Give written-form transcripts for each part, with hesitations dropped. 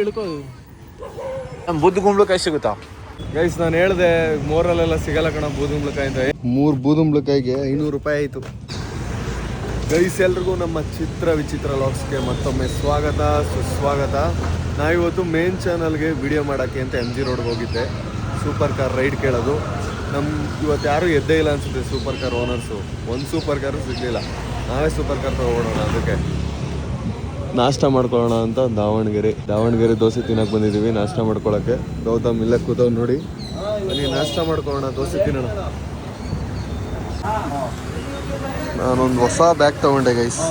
ಇಳ್ಕೋ ನಮ್ಮ ಬೂದ್ ಕುಂಬಳಕಾಯಿ ಸಿಗುತ್ತಾ ಗೈಸ್? ನಾನು ಹೇಳಿದೆ ಮೋರಲ್ಲೆಲ್ಲ ಸಿಗಲ್ಲ ಕಣ ಬೂದ್ ಕುಂಬಳಕಾಯಿ ಅಂತ. 3 ಬೂದ್ ಕುಂಬಳಕಾಯಿಗೆ 500 ರೂಪಾಯಿ ಆಯಿತು ಗೈಸ್. ಎಲ್ರಿಗೂ ನಮ್ಮ ಚಿತ್ರ ವಿಚಿತ್ರ ಲಾಗ್ಸ್ಗೆ ಮತ್ತೊಮ್ಮೆ ಸ್ವಾಗತ ಸುಸ್ವಾಗತ. ನಾವಿವತ್ತು ಮೇನ್ ಚಾನಲ್ಗೆ ವಿಡಿಯೋ ಮಾಡೋಕ್ಕೆ ಅಂತ MG ರೋಡ್ಗೆ ಹೋಗಿದ್ದೆ ಸೂಪರ್ ಕಾರ್ ರೈಡ್ ಕೇಳೋದು. ಇವತ್ತು ಯಾರೂ ಎದ್ದೇ ಇಲ್ಲ ಅನಿಸುತ್ತೆ ಸೂಪರ್ ಕಾರ್ ಓನರ್ಸು. ಒಂದು ಸೂಪರ್ ಕಾರು ಸಿಗಲಿಲ್ಲ. ನಾವೇ ಸೂಪರ್ ಕಾರ್ ತೊಗೊಳೋಣ, ಅದಕ್ಕೆ ನಾಷ್ಟ ಮಾಡ್ಕೊಳ್ಳೋಣ ಅಂತ ದಾವಣಗೆರೆ ದೋಸೆ ತಿನ್ನಕ್ಕೆ ಬಂದಿದ್ದೀವಿ ನಾಷ್ಟ ಮಾಡ್ಕೊಳ್ಳೋಕ್ಕೆ. ಗೌತಮ್ ಇಲ್ಲೇ ಕೂತವ್ ನೋಡಿ, ಅಲ್ಲಿ ನಾಷ್ಟ ಮಾಡ್ಕೊಳ್ಳೋಣ, ದೋಸೆ ತಿನ್ನೋಣ. ನಾನೊಂದು ಹೊಸ ಬ್ಯಾಗ್ ತೊಗೊಂಡೆ ಗೈಸ್,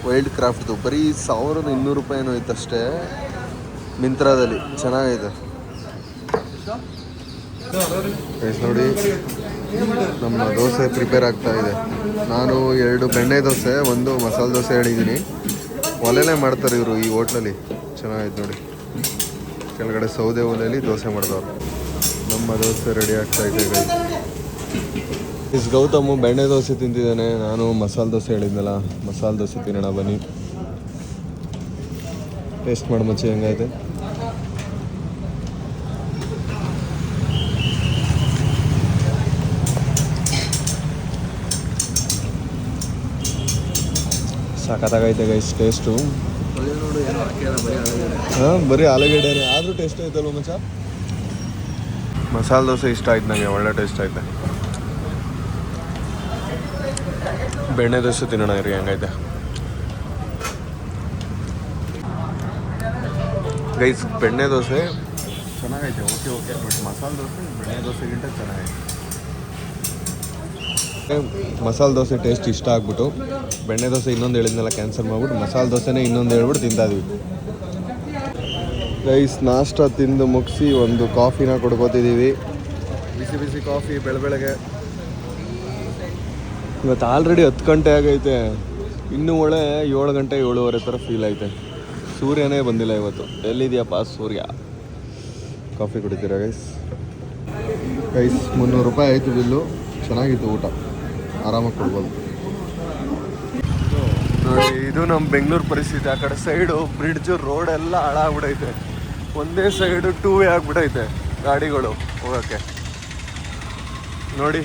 ವೈಲ್ಡ್ ಕ್ರಾಫ್ಟ್ದು. ಬರೀ 1200 ರೂಪಾಯಿನೂ ಇತ್ತಷ್ಟೇ ಮಿಂತ್ರಾದಲ್ಲಿ. ಚೆನ್ನಾಗಿದೆ ಗೈಸ್. ನೋಡಿ ನಮ್ಮ ದೋಸೆ ಪ್ರಿಪೇರ್ ಆಗ್ತಾ ಇದೆ. ನಾನು 2 ಬೆಣ್ಣೆ ದೋಸೆ, 1 ಮಸಾಲೆ ದೋಸೆ ಹೇಳಿದ್ದೀನಿ. ಒಲೆಲೇ ಮಾಡ್ತಾರೆ ಇವರು ಈ ಹೋಟ್ಲಲ್ಲಿ. ಚೆನ್ನಾಗಿದೆ ನೋಡಿ, ಕೆಳಗಡೆ ಸೌದೆ ಒಲೆಯಲ್ಲಿ ದೋಸೆ ಮಾಡಿದವರು. ನಮ್ಮ ದೋಸೆ ರೆಡಿ ಆಗ್ತಾ ಇದೆ ಗೈಸ್. ಗೌತಮು ಬೆಣ್ಣೆ ದೋಸೆ ತಿಂತಿದ್ದಾನೆ, ನಾನು ಮಸಾಲೆ ದೋಸೆ ಹೇಳಿದ್ನಲ್ಲ, ಮಸಾಲೆ ದೋಸೆ ತಿನ್ನೋಣ ಬನ್ನಿ. ಟೇಸ್ಟ್ ಮಾಡಿ ಮಚ್ಚಿ ಹೆಂಗೈತೆ. ಸಖತ್ತಾಗೈತೆ ಗೈಸ್ ಟೇಸ್ಟು. ಹಾಂ, ಬರೀ ಆಲೂಗಡ್ಡೆನೇ ಆದರೂ ಟೇಸ್ಟ್ ಐತಲ್ವ ಮಚ್ಚ. ಮಸಾಲೆ ದೋಸೆ ಇಷ್ಟ ಆಯ್ತು ನನಗೆ, ಒಳ್ಳೆ ಟೇಸ್ಟ್ ಐತೆ. ಬೆಣ್ಣೆ ದೋಸೆ ತಿನ್ನೋಣ ಇರಿ ಹೆಂಗೈತೆ ಗೈಸ್. ಬೆಣ್ಣೆ ದೋಸೆ ಚೆನ್ನಾಗೈತೆ, ಓಕೆ. ಬಟ್ ಮಸಾಲೆ ದೋಸೆ ಬೆಣ್ಣೆ ದೋಸೆಗಿಂತ ಚೆನ್ನಾಗೈತೆ. ಮಸಾಲೆ ದೋಸೆ ಟೇಸ್ಟ್ ಇಷ್ಟ ಆಗ್ಬಿಟ್ಟು ಬೆಣ್ಣೆ ದೋಸೆ ಇನ್ನೊಂದು ಹೇಳಿದ್ನೆಲ್ಲ ಕ್ಯಾನ್ಸಲ್ ಮಾಡ್ಬಿಟ್ಟು ಮಸಾಲೆ ದೋಸೆನೇ ಇನ್ನೊಂದು ಹೇಳ್ಬಿಟ್ಟು ತಿಂತಾಯಿದ್ವಿ ಗೈಸ್. ನಾಷ್ಟ ತಿಂದು ಮುಗಿಸಿ ಒಂದು ಕಾಫಿನ ಕೊಡ್ಕೋತಿದ್ದೀವಿ. ಬಿಸಿ ಕಾಫಿ ಬೆಳಗ್ಗೆ. ಇವತ್ತು ಆಲ್ರೆಡಿ 10 ಗಂಟೆ ಆಗೈತೆ, ಇನ್ನೂ ಒಳ್ಳೆ 7 ಗಂಟೆ 7:30 ಥರ ಫೀಲ್ ಐತೆ. ಸೂರ್ಯನೇ ಬಂದಿಲ್ಲ ಇವತ್ತು. ಎಲ್ಲಿದೆಯಪ್ಪ ಸೂರ್ಯ? ಕಾಫಿ ಕುಡಿತೀರಾ ಗೈಸ್? 300 ರೂಪಾಯಿ ಆಯಿತು ಬಿಲ್ಲು. ಚೆನ್ನಾಗಿತ್ತು ಊಟ, ಆರಾಮಾಗಿ ಕೊಡ್ಬೋದು ನೋಡಿ. ಇದು ನಮ್ಮ ಬೆಂಗಳೂರು ಪರಿಸ್ಥಿತಿ. ಆ ಕಡೆ ಸೈಡು ಬ್ರಿಡ್ಜು ರೋಡ್ ಎಲ್ಲ ಹಾಳಾಗ್ಬಿಟ್ಟೈತೆ. ಒಂದೇ ಸೈಡು 2 ವೇ ಆಗ್ಬಿಟ್ಟೈತೆ ಗಾಡಿಗಳು ಹೋಗೋಕ್ಕೆ. ನೋಡಿ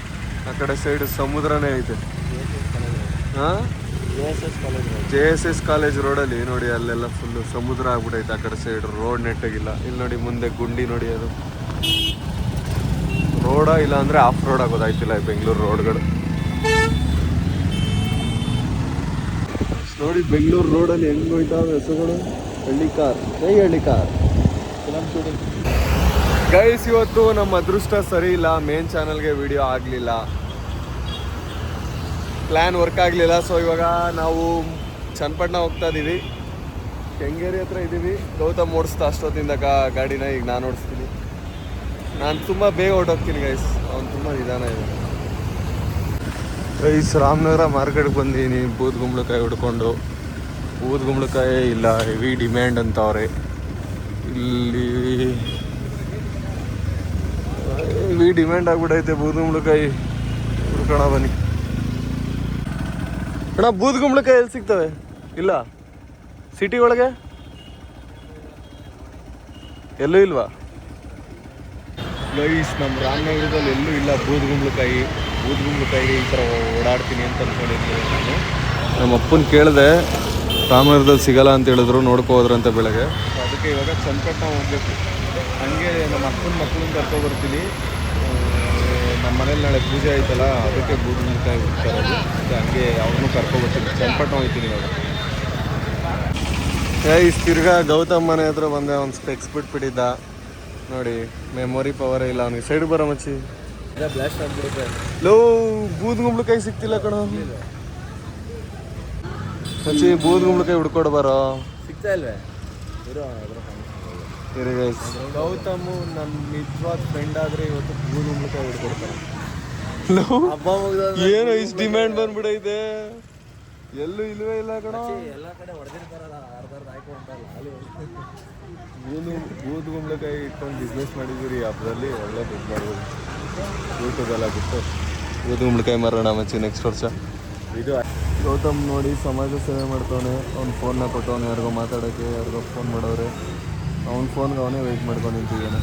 ಆ ಕಡೆ ಸೈಡು ಸಮುದ್ರನೇ ಐತೆ. ಹಾಂ, JSS ಕಾಲೇಜ್ ರೋಡಲ್ಲಿ ನೋಡಿ, ಅಲ್ಲೆಲ್ಲ ಫುಲ್ಲು ಸಮುದ್ರ ಆಗ್ಬಿಟ್ಟೈತೆ. ಆ ಕಡೆ ಸೈಡ್ ರೋಡ್ ನೆಟ್ಟಾಗಿಲ್ಲ. ಇಲ್ಲಿ ನೋಡಿ ಮುಂದೆ ಗುಂಡಿ ನೋಡಿ, ಅದು ರೋಡ ಇಲ್ಲ ಅಂದರೆ ಆಫ್ ರೋಡ್ ಆಗೋದಾಯ್ತಿಲ್ಲ ಬೆಂಗಳೂರು ರೋಡ್ಗಳು. ನೋಡಿ ಬೆಂಗಳೂರು ರೋಡಲ್ಲಿ ಹೆಂಗೆ ಹೋಯ್ತಾವೆ ಹೆಸರುಗಳು. ಹಳ್ಳಿ ಕಾರ್ ಗೈಸ್. ಇವತ್ತು ನಮ್ಮ ಅದೃಷ್ಟ ಸರಿ ಇಲ್ಲ, ಮೇನ್ ಚಾನಲ್ಗೆ ವಿಡಿಯೋ ಆಗಲಿಲ್ಲ, ಪ್ಲ್ಯಾನ್ ವರ್ಕ್ ಆಗಲಿಲ್ಲ. ಸೊ ಇವಾಗ ನಾವು ಚನ್ನಪಟ್ಟಣ ಹೋಗ್ತಾ ಇದ್ದೀವಿ, ಕೆಂಗೇರಿ ಹತ್ರ ಇದ್ದೀವಿ. ಗೌತಮ್ ಓಡಿಸ್ತಾ ಅಷ್ಟೊತ್ತಿಂದ ಗಾಡಿನ, ಈಗ ನಾನು ಓಡಿಸ್ತೀನಿ. ನಾನು ತುಂಬ ಬೇಗ ಹೊರಟೋಗ್ತೀನಿ ಗೈಸ್, ಅವ್ನು ತುಂಬ ನಿಧಾನ ಇದೆ ಗೈಸ್. ರಾಮನಗರ ಮಾರ್ಕೆಟ್ಗೆ ಬಂದೀನಿ ಬೂದ್ ಕುಂಬಳಕಾಯಿ ಹುಡ್ಕೊಂಡು. ಬೂದ್ ಕುಂಬಳಕಾಯಿ ಇಲ್ಲ, ಹೆವಿ ಡಿಮ್ಯಾಂಡ್ ಅಂತವ್ರೆ ಇಲ್ಲಿ. ಹೆವಿ ಡಿಮ್ಯಾಂಡ್ ಆಗ್ಬಿಟ್ಟೈತೆ ಬೂದ್ ಕುಂಬಳಕಾಯಿ. ಹುಡ್ಕೋಣ ಬನ್ನಿ ಅಣ್ಣ. ಬೂದ್ ಕುಂಬಳಕಾಯಿ ಎಲ್ಲಿ ಸಿಗ್ತವೆ? ಇಲ್ಲ ಸಿಟಿ ಒಳಗೆ ಎಲ್ಲೂ ಇಲ್ವಾ ಗೈಸ್? ನಮ್ಮ ರಾಮನಗರದಲ್ಲಿ ಎಲ್ಲೂ ಇಲ್ಲ ಬೂದ್ ಕುಂಬಳಕಾಯಿ ಈ ಥರ ಓಡಾಡ್ತೀನಿ ಅಂತ ಅಂದ್ಕೊಂಡಿದ್ದೀನಿ ನಾನು. ನಮ್ಮ ಅಪ್ಪನ ಕೇಳಿದೆ, ರಾಮನಗರದಲ್ಲಿ ಸಿಗಲ್ಲ ಅಂತ ಹೇಳಿದ್ರು, ನೋಡ್ಕೋದ್ರಂತೆ ಬೆಳಗ್ಗೆ. ಅದಕ್ಕೆ ಇವಾಗ ಚನ್ನಪಟ್ಟಣ ಹೋಗ್ಬೇಕು. ಹಂಗೆ ನಮ್ಮ ಅಪ್ಪನ ಮಕ್ಕಳನ್ನ ಕರ್ಕೊಬರ್ತೀನಿ. ನಮ್ಮ ಮನೇಲಿ ನಾಳೆ ಪೂಜೆ ಆಯ್ತಲ್ಲ, ಅದಕ್ಕೆ ಬೂದ್ ಕುಂಬಳಕಾಯಿ ಹುಡ್ತಾರೆ. ಅದು ಹಂಗೆ ಅವ್ರನ್ನೂ ಕರ್ಕೊಬರ್ತೀನಿ. ಚನ್ನಪಟ್ಟಣ ಹೋಗ್ತೀನಿ ಇವಾಗ. ತಿರ್ಗಾ ಗೌತಮ್ ಮನೆ ಹತ್ರ ಬಂದೆ. ಒಂದು ಸ್ಪೆಕ್ಸ್ ಬಿಟ್ಬಿಟ್ಟಿದ್ದ ನೋಡಿ, ಮೆಮೊರಿ ಪವರೇ ಇಲ್ಲ ಅವನಿಗೆ. ಸೈಡ್ ಬರೋ ಮಚ್ಚಿ, ಬ್ಲಾಸ್ಟ್ ಆಗ್ಬಿಡುತ್ತೆ. ಲೋ ಬೂದ್ ಕುಂಬಳಕಾಯಿ ಸಿಗ್ತಿಲ್ಲ ಕಣ ಮಚ್ಚಿ. ಬೂದ್ ಕುಂಬಳಕಾಯಿ ಹುಡ್ಕೊಡ್ ಬರೋ. ಸಿಗ್ತಾ ಇಲ್ವೇ? ಗೌತಮು ನನ್ನ ನಿಜವಾದ ಫ್ರೆಂಡ್ ಆದರೆ ಇವತ್ತು ಬೂದ್ ಕುಂಬಳಕಾಯಿ ಹುಡ್ಕೊಡ್ತಾರೆ. ಏನು ಇಷ್ಟು ಡಿಮ್ಯಾಂಡ್ ಬಂದ್ಬಿಡೈತೆ, ಎಲ್ಲೂ ಇಲ್ವೇ ಇಲ್ಲ ಕಣ. ಎಲ್ಲ ಕಡೆ ಹೊಡೆದಿರ್ತಾರಲ್ಲ, ಬೂದ್ ಕುಂಬಳಕಾಯಿ ಇಟ್ಕೊಂಡು ಬಿಸ್ನೆಸ್ ಮಾಡಿದ್ದೀರಿ ಹಬ್ಬದಲ್ಲಿ. ಒಳ್ಳೆ ದುಡ್ಡು ಮಾಡ್ಬೋದು ಯೂಟ್ಯೂಬೆಲ್ಲ ಬಿಟ್ಟು. ಬೂದ್ ಕುಂಬಳಕಾಯಿ ಮಾರೋಣ ಮಚ್ಚಿ ನೆಕ್ಸ್ಟ್ ವರ್ಷ. ಇದು ಗೌತಮ್ ನೋಡಿ ಸಮಾಜ ಸೇವೆ ಮಾಡ್ತವನೆ. ಅವ್ನ ಫೋನ್ನ ಕೊಟ್ಟವನೆ ಯಾರಿಗೋ ಮಾತಾಡೋಕ್ಕೆ, ಯಾರಿಗೋ ಫೋನ್ ಮಾಡೋರೆ. ಅವ್ನ ಫೋನ್ಗೆ ಅವನೇ ವೆಯ್ಟ್ ಮಾಡ್ಕೊಂಡು ನಿಂತಿದ್ದಾನೆ.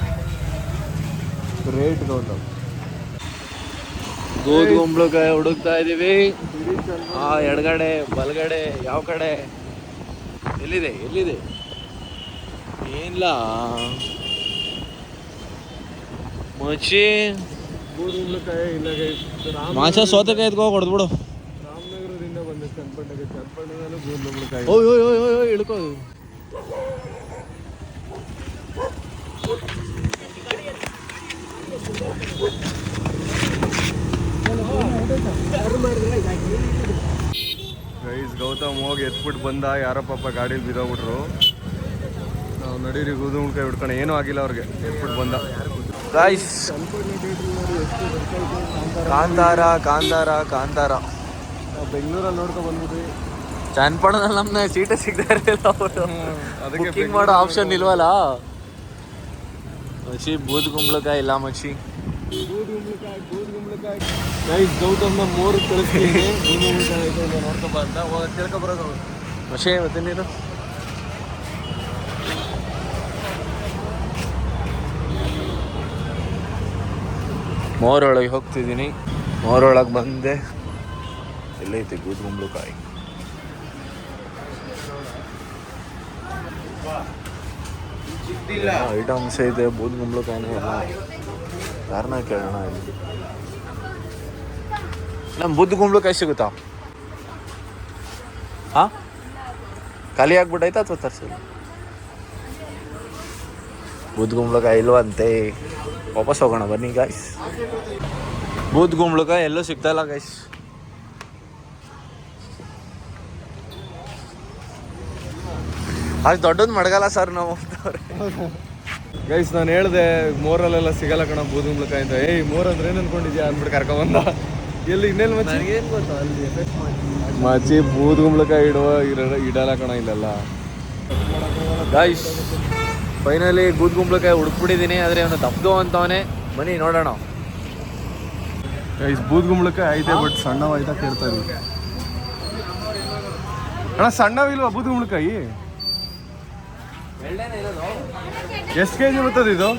ಗ್ರೇಟ್ ಗೌತಮ್. ಗೋಧುಂಬಳಕಾಯಿ ಹುಡುಕ್ತಾ ಇದ್ದೀವಿ. ಎಡಗಡೆ ಬಲಗಡೆ ಯಾವ ಕಡೆ ಎಲ್ಲಿದೆ ಏನಿಲ್ಲ ಮಚ್ಚಿ ಗೋಧುಂಬಳಕಾಯಿ ಇಲ್ಲ. ಮಾಚ ಸೋತೆಕಾಯಿ ಎತ್ಕೋ ಹೊಡೆದ್ಬಿಡು. ರಾಮನಗರದಿಂದ ಬಂದೆ ಚನ್ನಪಟ್ಟಣದಲ್ಲೂ ಗೋಧುಂಬಳಕಾಯಿ. ಓಯ್ ಇಳ್ಕೋ. ಗೈಸ್ ಗೌತಮ್ ಹೋಗಿ ಎತ್ಬಿಟ್ಟು ಬಂದ. ಯಾರೋ ಪಾಪ ಗಾಡೀಲಿ ಬಿದ್ದೋಗ್ಬಿಟ್ರು. ನಾವು ನಡೀರಿ ಗೋಧುಂಬಳಕಾಯಿ ಹಿಡ್ಕೊಂಡು ಏನೂ ಆಗಿಲ್ಲ ಅವ್ರಿಗೆ. ಎತ್ಬಿಟ್ಟು ಬಂದ. ಗೈಸ್ ಕಾಂತಾರ ನಾವು ಬೆಂಗಳೂರಲ್ಲಿ ನೋಡ್ಕೊ ಬಂದ್ಬಿಟ್ವಿ. ಚನ್ನಪಟ್ಟಣದಲ್ಲಿ ನಮ್ಮನ್ನ ಸೀಟೇ ಸಿಗ್ತಾ ಇರಲಿಲ್ಲ. ಅದಕ್ಕೆ ಬುಕ್ಕಿಂಗ್ ಮಾಡೋ ಆಪ್ಷನ್ ಇಲ್ವಲ್ಲ. ಮಚ್ಚಿ ಬೂದ್ಗುಂಬಳಕಾಯಿ ಇಲ್ಲ ಮಚ್ಚಿ. ಬೂದ್ಗುಂಬಳಕಾಯಿ ಗೈಸ್ ಗೌತಮ್ನ 3 ಕಳಿಸ್ತೀನಿ. ಬೂದ್ಗುಂಬಳಕಾಯಿ ನೋಡ್ಕೊಬ ಅಂತ ತಿಳ್ಕೊಬರೋದು ಮಚ್ಚಿ. ಮತ್ತೆ ನೀನು ಮೋರೊಳಗೆ ಹೋಗ್ತಿದ್ದೀನಿ. ಮೋರೊಳಗೆ ಬಂದೆ. ಎಲ್ಲೈತೆ ಬೂದ್ಗುಂಬಳಕಾಯಿ? ಐಟಮ್ಸ್ ಐತೆ ಬೂದ್ಗುಂಬಳಕಾಯಿನೇ ಎಲ್ಲ. ಯಾರನ್ನ ಕೇಳೋಣ ಇಲ್ಲಿ. ನಮ್ಮ ಬೂದ್ಗುಂಬಳಕಾಯಿ ಸಿಗುತ್ತಾ? ಖಾಲಿ ಆಗ್ಬಿಟ್ಟೈತಾ ಅಥವಾ ತರ್ಸಿಲ್ಲ? ಬೂದ್ಗುಂಬಳಕಾಯಿ ಇಲ್ವಂತೆ. ವಾಪಸ್ ಹೋಗೋಣ ಬನ್ನಿ ಗಾಯ್ಸ್. ಬೂದ್ಗುಂಬಳಕಾಯಿ ಎಲ್ಲೂ ಸಿಗ್ತಾಯಿಲ್ಲ ಗೈಸ್. ಅಷ್ಟು ದೊಡ್ಡದು ಮಡಗಲ್ಲ ಸರ್ ನಾವು ಗೈಸ್. ನಾನು ಹೇಳಿದೆ ಮೋರಲ್ಲೆಲ್ಲ ಸಿಗಲ್ಲ ಕಣ ಬೂದ್ಗುಂಬಳಕಾಯಿ ಅಂತ. ಮೋರ್ ಅಂದ್ರೆ ಏನು ಅನ್ಕೊಂಡಿದ್ಯಾ ಅಂದ್ಬಿಟ್ಟು ಕರ್ಕೊಂಬಂದ. ಎಲ್ಲಿ ಇನ್ನೆಲ್ಲಿ ಏನು ಗೊತ್ತಾ ಅಲ್ಲಿ ಮಚ್ಚಿ ಬೂದ್ಗುಂಬಳಕಾಯಿ ಇಡಲ್ಲ ಕಣ ಇಲ್ಲೆಲ್ಲ ಗೈಸ್. ಫೈನಲಿ ಬೂದ್ಗುಂಬಳಕಾಯಿ ಹುಡುಕ್ಬಿಟ್ಟಿದ್ದೀನಿ. ಆದರೆ ಅವನು ತಪ್ಪದು ಅಂತವನೇ. ಬನ್ನಿ ನೋಡೋಣ ಗೈಸ್. ಬೂದ್ಗುಂಬಳಕಾಯಿ ಐತೆ ಬಟ್ ಸಣ್ಣವಾಯ್ತಾ ಕೇಳ್ತಾ ಇದ್ವಿ ಅಣ್ಣ. ಸಣ್ಣವಿಲ್ವಾ ಬೂದ್ಗುಂಬಳಕಾಯಿ? ಎಷ್ಟು ಕೆಜಿ ಬರ್ತದೆ ಇದು?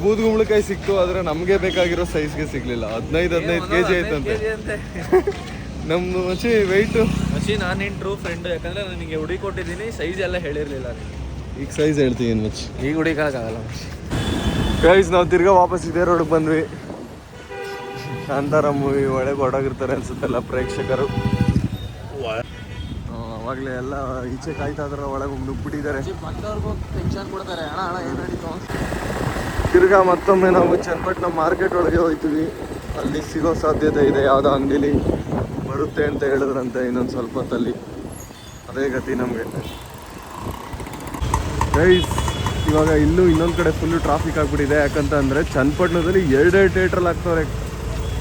ಬೂದ್ಗುಂಬಳಕಾಯಿ ಸಿಕ್ತು, ಆದರೆ ನಮಗೆ ಬೇಕಾಗಿರೋ ಸೈಜ್ಗೆ ಸಿಗ್ಲಿಲ್ಲ. 15 ಕೆಜಿ ಆಯ್ತಂತೆ ನಮ್ದು ಮಚ್ಚಿ ವೆಯ್ಟು. ಮಚ್ಚಿ ನಾನೇನು ಟ್ರೂ ಫ್ರೆಂಡು, ಯಾಕಂದರೆ ನನಗೆ ಹುಡಿ ಕೊಟ್ಟಿದ್ದೀನಿ. ಸೈಜ್ ಎಲ್ಲ ಹೇಳಿರಲಿಲ್ಲ. ಈಗ ಸೈಜ್ ಹೇಳ್ತೀನಿ ಮಚ್ಚಿ. ಈಗ ಹುಡಿಕಾಗಲ್ಲ ಮಚ್ಚಿ. ಗೈಸ್ ನಾವು ತಿರ್ಗಾ ವಾಪಸ್ ಇದೇ ರೋಡ್ಗೆ ಬಂದ್ವಿ. ಕಾಂತಾರ ಮೂವಿ ಒಳಗೆ ಹೊಡೋಗಿರ್ತಾರೆ ಅನ್ಸುತ್ತಲ್ಲ ಪ್ರೇಕ್ಷಕರು. ಅವಾಗಲೇ ಎಲ್ಲ ಈಚೆ ಕಾಯ್ತಾ ಇದ್ರೆ ಒಳಗೆ ನುಗ್ಬಿಟ್ಟಿದ್ದಾರೆ. ಟೆನ್ಷನ್ ಕೊಡ್ತಾರೆ. ಅಣ್ಣ ಏನು ನಡೀತು. ತಿರ್ಗಾ ಮತ್ತೊಮ್ಮೆ ನಾವು ಚನ್ನಪಟ್ಟಣ ಮಾರ್ಕೆಟ್ ಒಳಗೆ ಹೋಗ್ತೀವಿ. ಅಲ್ಲಿ ಸಿಗೋ ಸಾಧ್ಯತೆ ಇದೆ. ಯಾವುದೋ ಅಂಗಡಿಲಿ ಬರುತ್ತೆ ಅಂತ ಹೇಳಿದ್ರಂತೆ ಇನ್ನೊಂದು ಸ್ವಲ್ಪ ಹೊತ್ತಲ್ಲಿ. ಅದೇ ಗತಿ ನಮಗೆ ಗೈಸ್. ಇವಾಗ ಇಲ್ಲೂ ಇನ್ನೊಂದು ಕಡೆ ಫುಲ್ಲು ಟ್ರಾಫಿಕ್ ಆಗಿಬಿಟ್ಟಿದೆ. ಯಾಕಂತಂದರೆ ಚನ್ನಪಟ್ಟಣದಲ್ಲಿ 2 ಥಿಯೇಟ್ರಲ್ಲಿ ಹಾಕ್ತವ್ರೆ.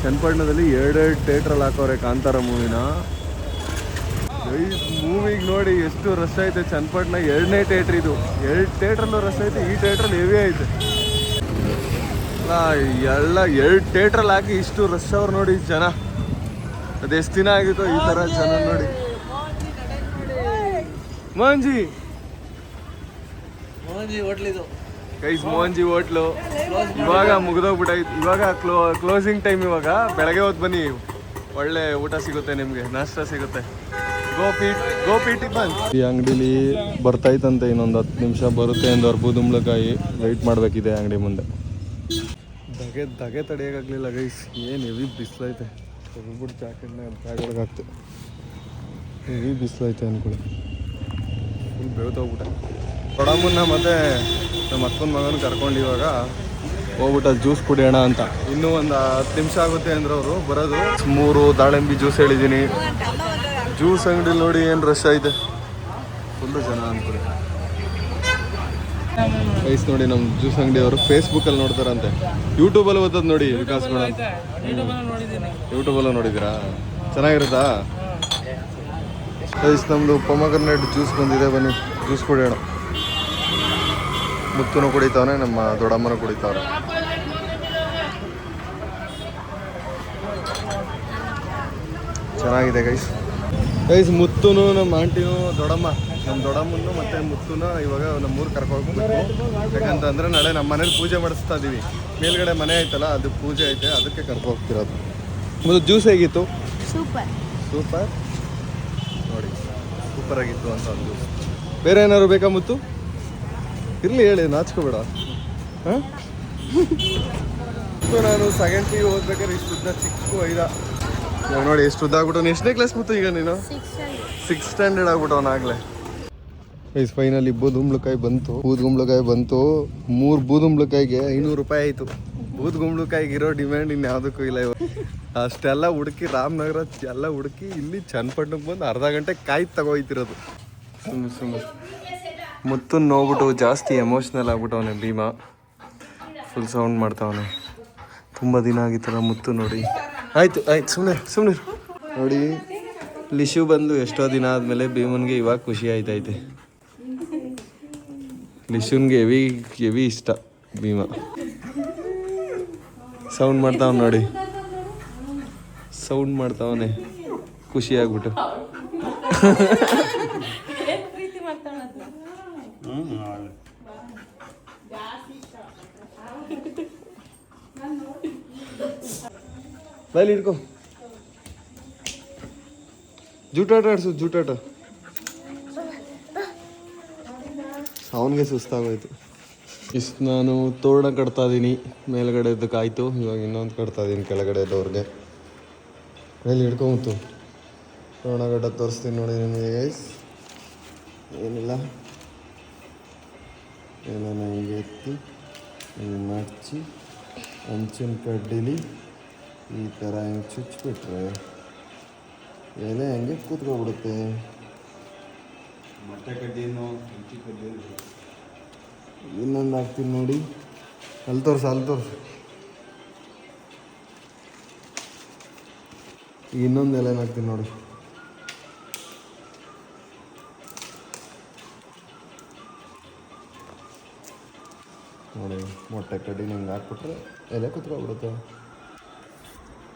ಚನ್ನಪಟ್ಟಣದಲ್ಲಿ 2 ಥಿಯೇಟ್ರಲ್ಲಿ ಹಾಕವ್ರೆ ಕಾಂತಾರ ಮೂವಿನ. ಗೈಸ್ ಮೂವಿಗೆ ನೋಡಿ ಎಷ್ಟು ರಶ್ ಐತೆ. ಚನ್ನಪಟ್ಟಣ 2ನೇ ಥಿಯೇಟ್ರ್ ಇದು. 2 ಥಿಯೇಟ್ರಲ್ಲೂ ರಶ್ ಐತೆ. ಈ ಥಿಯೇಟ್ರಲ್ಲಿ ಹೆವಿ ಐತೆ. ಎಲ್ಲ 2 ಥಿಯೇಟ್ರಲ್ಲಿ ಹಾಕಿ ಇಷ್ಟು ರಶ್ ಅವ್ರು ನೋಡಿ ಜನ. ಅದು ಎಷ್ಟು ದಿನ ಆಗಿತ್ತು ಈ ಥರ ಜನ ನೋಡಿ. ಮೋಹನ್ಜಿ ಹೋಟ್ಲಿದು ಗೈಸ್. ಮೋಹನ್ಜಿ ಹೋಟ್ಲು ಇವಾಗ ಮುಗಿದೋಗ್ಬಿಟ್ಟೈತೆ. ಇವಾಗ ಕ್ಲೋಸಿಂಗ್ ಟೈಮ್. ಇವಾಗ ಬೆಳಗ್ಗೆ ಹೊತ್ತು ಬನ್ನಿ, ಒಳ್ಳೆ ಊಟ ಸಿಗುತ್ತೆ ನಿಮಗೆ, ನಾಷ್ಟ ಸಿಗುತ್ತೆ. ಗೋಪಿ ಟಿಫನ್. ಈ ಅಂಗಡಿಲಿ ಬರ್ತೈತಂತೆ ಇನ್ನೊಂದು 10 ನಿಮಿಷ ಬರುತ್ತೆ ಎಂದು. ಬೂದ್ಗುಂಬಳಕಾಯಿ ವೆಯ್ಟ್ ಮಾಡಬೇಕಿದೆ ಅಂಗಡಿ ಮುಂದೆ. ಧಗೆ ತಡೆಯೋಕ್ಕಾಗಲಿಲ್ಲ ಗೈಸ್. ಏನು ಹೆವಿ ಬಿಸಿಲೈತೆ. ತೆಗೆದ್ಬಿಟ್ಟು ಜಾಕೆಟ್ನ ಬ್ಯಾಗ್ ಒಳಗೆ ಹಾಕ್ತೆ. ಹೆವಿ ಬಿಸಿಲೈತೆ ಅಂದ್ಕೊಳ್ಳಿ. ಫುಲ್ ಬೆಳ್ತೋಗ್ಬಿಟ್ಟೆ. ದೊಡ್ಡಮ್ಮನ್ನ ಮತ್ತು ನಮ್ಮ ಅಕ್ಕನ ಮಗನ ಕರ್ಕೊಂಡು ಇವಾಗ ಹೋಗ್ಬಿಟ್ಟು ಜ್ಯೂಸ್ ಕುಡಿಯೋಣ ಅಂತ. ಇನ್ನೂ ಒಂದು 10 ನಿಮಿಷ ಆಗುತ್ತೆ ಅಂದ್ರೆ ಅವರು ಬರೋದು. 3 ದಾಳಿಂಬೆ ಜ್ಯೂಸ್ ಹೇಳಿದ್ದೀನಿ. ಜ್ಯೂಸ್ ಅಂಗಡಿ ನೋಡಿ ಏನು ರಶ್ ಐತೆ. ಫುಲ್ಲು ಜನ ಅಂದ್ಕೊಳ್ಳಿ ಗೈಸ್. ನೋಡಿ ನಮ್ಮ ಜ್ಯೂಸ್ ಅಂಗಡಿಯವರು ಫೇಸ್ಬುಕ್ಕಲ್ಲಿ ನೋಡ್ತಾರಂತೆ. ಯೂಟ್ಯೂಬಲ್ಲಿ ಓದೋದು ನೋಡಿ ವಿಕಾಸ್ ಕೂಡ. ಯೂಟ್ಯೂಬಲ್ಲೂ ನೋಡಿದ್ದೀರಾ? ಚೆನ್ನಾಗಿರುತ್ತಾ ಗೈಸ್? ನಮ್ಮದು ಪೊಮಗ್ರನೇಟ್ ಜ್ಯೂಸ್ ಬಂದಿದೆ. ಬನ್ನಿ ಜ್ಯೂಸ್ ಕುಡಿಯೋಣ. ಮುತ್ತುನು ಕುಡಿತಾವನೆ, ನಮ್ಮ ದೊಡ್ಡಮ್ಮನೂ ಕುಡಿತಾವ್ರೆ. ಚೆನ್ನಾಗಿದೆ ಗೈಸ್ ಮುತ್ತುನು ನಮ್ಮ ಆಂಟಿನೂ ನಮ್ಮ ದೊಡ್ಡಮ್ಮನ್ನು ಮತ್ತು ಮುತ್ತುನ ಇವಾಗ ನಮ್ಮೂರು ಕರ್ಕೊಂಡ್ಬೇಕು. ಯಾಕಂತಂದರೆ ನಾಳೆ ನಮ್ಮ ಮನೇಲಿ ಪೂಜೆ ಮಾಡಿಸ್ತಾ ಇದ್ದೀವಿ. ಮೇಲ್ಗಡೆ ಮನೆ ಐತಲ್ಲ ಅದು ಪೂಜೆ ಐತೆ, ಅದಕ್ಕೆ ಕರ್ಕೊಂಡೋಗ್ತಿರೋದು. ಮೊದಲು ಜ್ಯೂಸ್ ಹೇಗಿತ್ತು? ಸೂಪರ್ ನೋಡಿ, ಸೂಪರ್ ಆಗಿತ್ತು ಅಂತ ಒಂದು ಜ್ಯೂಸ್. ಬೇರೆ ಏನಾದ್ರು ಬೇಕಾ ಮುತ್ತು? ಇರಲಿ ಹೇಳಿ, ನಾಚ್ಕೋಬೇಡ. ಹಾಂ ನಾನು ಸೆಕೆಂಡ್ ಪಿ ಓದ್ಬೇಕಾದ್ರೆ ಇಷ್ಟುದ್ದ ಚಿಕ್ಕ ನೋಡಿ ಎಷ್ಟು ಉದ್ದ ಆಗ್ಬಿಟ್ಟು. ಎಷ್ಟನೇ ಕ್ಲಾಸ್ ಮುತ್ತು ಈಗ ನೀನು? 6th standard ಆಗ್ಬಿಟ್ಟವನಾಗಲೇ. ಫೈನಲಿ ಬೂದುಂಬಳಕಾಯಿ ಬಂತು. 3 ಬೂದುಂಬಳಕಾಯಿಗೆ 500 ರೂಪಾಯಿ ಆಯಿತು. ಬೂದುಗುಂಬಳಕಾಯಿಗೆ ಇರೋ ಡಿಮ್ಯಾಂಡ್ ಇನ್ಯಾವುದಕ್ಕೂ ಇಲ್ಲ. ಅಷ್ಟೆಲ್ಲ ಹುಡುಕಿ ರಾಮನಗರ ಎಲ್ಲ ಹುಡುಕಿ ಇಲ್ಲಿ ಚನ್ನಪಟ್ಟಣಕ್ಕೆ ಬಂದು ಅರ್ಧ ಗಂಟೆ ಕಾಯಿ ತಗೋಯ್ತಿರೋದು. ಸುಮ್ಮನೆ ಮುತ್ತನ್ನು ನೋಡ್ಬಿಟ್ಟು ಜಾಸ್ತಿ ಎಮೋಷ್ನಲ್ ಆಗ್ಬಿಟ್ಟವನೆ ಭೀಮಾ. ಫುಲ್ ಸೌಂಡ್ ಮಾಡ್ತಾವನೆ. ತುಂಬ ದಿನ ಆಗಿತ್ತಲ್ಲ ಮುತ್ತು ನೋಡಿ. ಆಯ್ತು ಸುಮ್ಮನೆ ನೋಡಿ. ಲಿಶು ಬಂದು ಎಷ್ಟೋ ದಿನ ಆದಮೇಲೆ ಭೀಮನ್ಗೆ ಇವಾಗ ಖುಷಿ ಆಯ್ತೈತೆ. ಲಿಶುನ್ಗೆ ಹೆವಿ ಇಷ್ಟ ಭೀಮಾ. ಸೌಂಡ್ ಮಾಡ್ತಾವನೆ ಖುಷಿ ಆಗ್ಬಿಟ್ಟು. ಬೈಲಿ ಹಿಡ್ಕೊ. ಜೂಟಾಟ ಆಡ್ಸು. ಅವನಿಗೆ ಸುಸ್ತಾಗೋಯ್ತು. ಇಷ್ಟು ನಾನು ತೋರಣ ಕಟ್ತಾ ಇದ್ದೀನಿ. ಮೇಲ್ಗಡೆದಕ್ಕಾಯ್ತು, ಇವಾಗ ಇನ್ನೊಂದು ಕಟ್ತಾ ಇದ್ದೀನಿ ಕೆಳಗಡೆದವ್ರಿಗೆ. ಮೇಲೆ ಹಿಡ್ಕೊಂಬಿತ್ತು ತೋರಣ ಕಟ್ಟ ತೋರಿಸ್ತೀನಿ ನೋಡಿ ನಿಮಗೆ ಗೈಸ್. ಏನಿಲ್ಲ, ಏನೇನು ಹಿಂಗೆ ಎತ್ತಿ ಹಿಂಗೆ ಮಡಚಿ ಹಂಚಿನ ಕಡ್ಡಿಲಿ ಈ ಥರ ಹಿಂಗೆ ಚುಚ್ಚಿಬಿಟ್ರೆ ಎಲೆ ಹಂಗೆ ಕೂತ್ಕೊಬಿಡುತ್ತೆ. ಮೊಟ್ಟೆ ಕಡ್ಡಿನೂ ಇನ್ನೊಂದು ಹಾಕ್ತೀನಿ ನೋಡಿ. ಅಲ್ಲಿ ತೋರಿಸು. ಇನ್ನೊಂದು ಎಲೆನ ಹಾಕ್ತೀನಿ ನೋಡಿ. ಮೊಟ್ಟೆ ಕಡ್ಡಿನ ಹಿಂಗೆ ಹಾಕ್ಬಿಟ್ರೆ ಎಲೆ ಕೂತ್ಕೊಬಿಡುತ್ತೆ.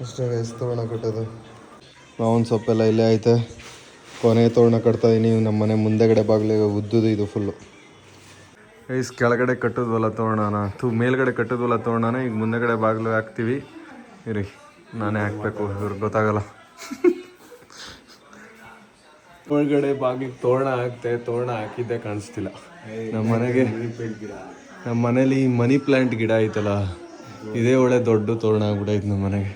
ಅಷ್ಟೇ ಗೈಸ್ ತೋರಣ ಕಟ್ಟೋದು. ಮಾವಿನ ಸೊಪ್ಪೆಲ್ಲ ಇಲ್ಲೇ ಐತೆ. ಕೊನೆ ತೋರಣ ಕಟ್ತಾಯಿದ್ದೀನಿ. ನಮ್ಮ ಮನೆ ಮುಂದೆಗಡೆ ಬಾಗಿಲಿಗೆ ಉದ್ದುದು ಇದು ಫುಲ್ಲು. ಗೈಸ್ ಕೆಳಗಡೆ ಕಟ್ಟಿದ್ವಲ್ಲ ತೋರಣನ, ಮೇಲ್ಗಡೆ ಕಟ್ಟಿದ್ವಲ್ಲ ತೋರಣನ ಈಗ ಮುಂದೆಗಡೆ ಬಾಗಿಲು ಹಾಕ್ತೀವಿ. ಇರಿ ನಾನೇ ಹಾಕಬೇಕು, ಇವ್ರಿಗೆ ಗೊತ್ತಾಗಲ್ಲ. ಒಳಗಡೆ ಬಾಗಿಲಿಗೆ ತೋರಣ ಹಾಕಿದ್ದೆ ಕಾಣಿಸ್ತಿಲ್ಲ. ನಮ್ಮ ಮನೇಲಿ ಮನಿ ಪ್ಲ್ಯಾಂಟ್ ಗಿಡ ಐತಲ್ಲ, ಇದೇ ಒಳ್ಳೆ ದೊಡ್ಡ ತೋರಣ ಆಗ್ಬಿಟ್ಟೈತೆ ನಮ್ಮ ಮನೆಗೆ.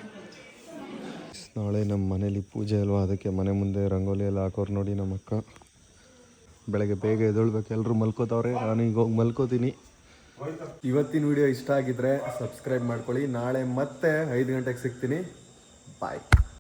ನಾಳೆ ನಮ್ಮ ಮನೇಲಿ ಪೂಜೆ ಅಲ್ವಾ, ಅದಕ್ಕೆ ಮನೆ ಮುಂದೆ ರಂಗೋಲಿ ಎಲ್ಲ ಹಾಕೋರು ನೋಡಿ ನಮ್ಮ ಅಕ್ಕ. ಬೆಳಗ್ಗೆ ಬೇಗ ಎದ್ದೇಳ್ಬೇಕು, ಎಲ್ಲರೂ ಮಲ್ಕೋತಾವ್ರೆ. ನಾನು ಈಗ ಹೋಗಿ ಮಲ್ಕೋತೀನಿ. ಇವತ್ತಿನ ವಿಡಿಯೋ ಇಷ್ಟ ಆಗಿದ್ರೆ ಸಬ್ಸ್ಕ್ರೈಬ್ ಮಾಡ್ಕೊಳ್ಳಿ. ನಾಳೆ ಮತ್ತೆ 5 ಗಂಟೆಗೆ ಸಿಗ್ತೀನಿ. ಬಾಯ್.